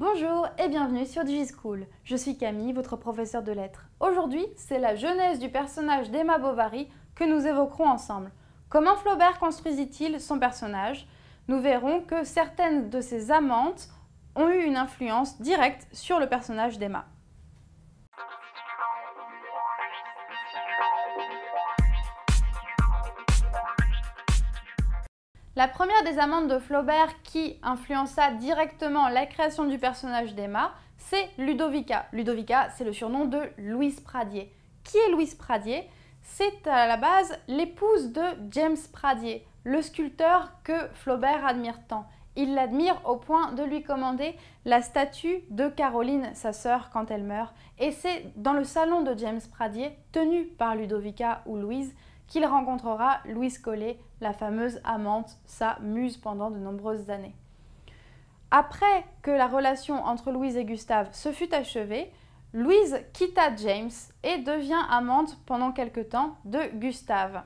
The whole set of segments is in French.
Bonjour et bienvenue sur DigiSchool. Je suis Camille, votre professeure de lettres. Aujourd'hui, c'est la genèse du personnage d'Emma Bovary que nous évoquerons ensemble. Comment Flaubert construisit-il son personnage? Nous verrons que certaines de ses amantes ont eu une influence directe sur le personnage d'Emma. La première des amantes de Flaubert qui influença directement la création du personnage d'Emma, c'est Ludovica. Ludovica, c'est le surnom de Louise Pradier. Qui est Louise Pradier? C'est à la base l'épouse de James Pradier, le sculpteur que Flaubert admire tant. Il l'admire au point de lui commander la statue de Caroline, sa sœur, quand elle meurt. Et c'est dans le salon de James Pradier, tenu par Ludovica ou Louise, qu'il rencontrera Louise Collet, la fameuse amante, sa muse pendant de nombreuses années. Après que la relation entre Louise et Gustave se fut achevée, Louise quitta James et devient amante pendant quelque temps de Gustave.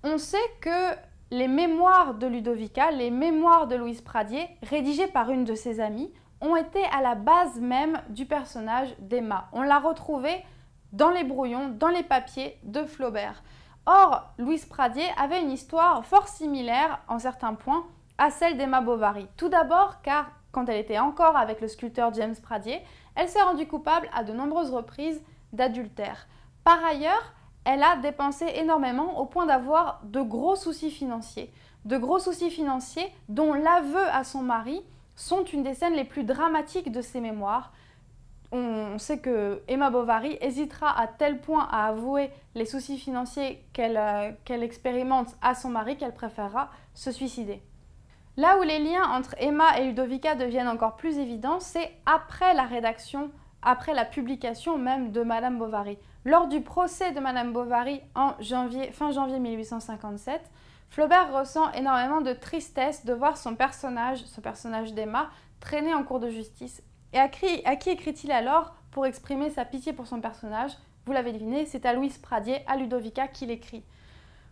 On sait que les mémoires de Ludovica, les mémoires de Louise Pradier, rédigées par une de ses amies, ont été à la base même du personnage d'Emma. On l'a retrouvée dans les brouillons, dans les papiers de Flaubert. Or, Louise Pradier avait une histoire fort similaire, en certains points, à celle d'Emma Bovary. Tout d'abord car, quand elle était encore avec le sculpteur James Pradier, elle s'est rendue coupable à de nombreuses reprises d'adultère. Par ailleurs, elle a dépensé énormément au point d'avoir de gros soucis financiers. De gros soucis financiers dont l'aveu à son mari sont une des scènes les plus dramatiques de ses mémoires. On sait que Emma Bovary hésitera à tel point à avouer les soucis financiers qu'elle expérimente à son mari qu'elle préférera se suicider. Là où les liens entre Emma et Ludovica deviennent encore plus évidents, c'est après la rédaction, après la publication même de Madame Bovary. Lors du procès de Madame Bovary en fin janvier 1857, Flaubert ressent énormément de tristesse de voir ce personnage d'Emma, traîner en cour de justice. Et à qui écrit-il alors pour exprimer sa pitié pour son personnage? Vous l'avez deviné, c'est à Louise Pradier, à Ludovica qu'il écrit.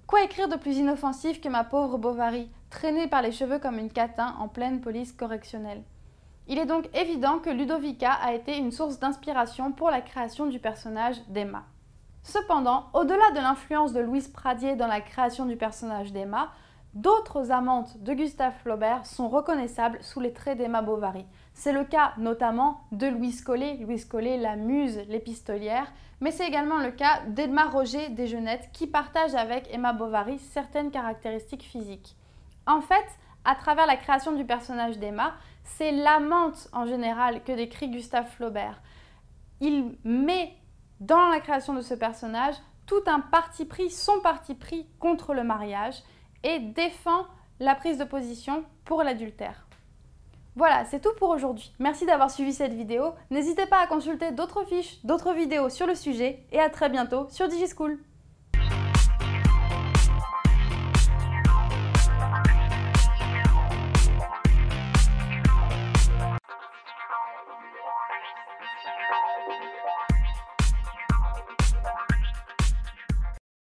Quoi écrire de plus inoffensif que ma pauvre Bovary, traînée par les cheveux comme une catin en pleine police correctionnelle? Il est donc évident que Ludovica a été une source d'inspiration pour la création du personnage d'Emma. Cependant, au-delà de l'influence de Louise Pradier dans la création du personnage d'Emma, d'autres amantes de Gustave Flaubert sont reconnaissables sous les traits d'Emma Bovary. C'est le cas notamment de Louise Collet, la muse, l'épistolière, mais c'est également le cas d'Edma Roger Desgenettes qui partage avec Emma Bovary certaines caractéristiques physiques. En fait, à travers la création du personnage d'Emma, c'est l'amante en général que décrit Gustave Flaubert. Il met dans la création de ce personnage tout un parti pris, son parti pris contre le mariage et défend la prise de position pour l'adultère. Voilà, c'est tout pour aujourd'hui. Merci d'avoir suivi cette vidéo. N'hésitez pas à consulter d'autres fiches, d'autres vidéos sur le sujet et à très bientôt sur DigiSchool.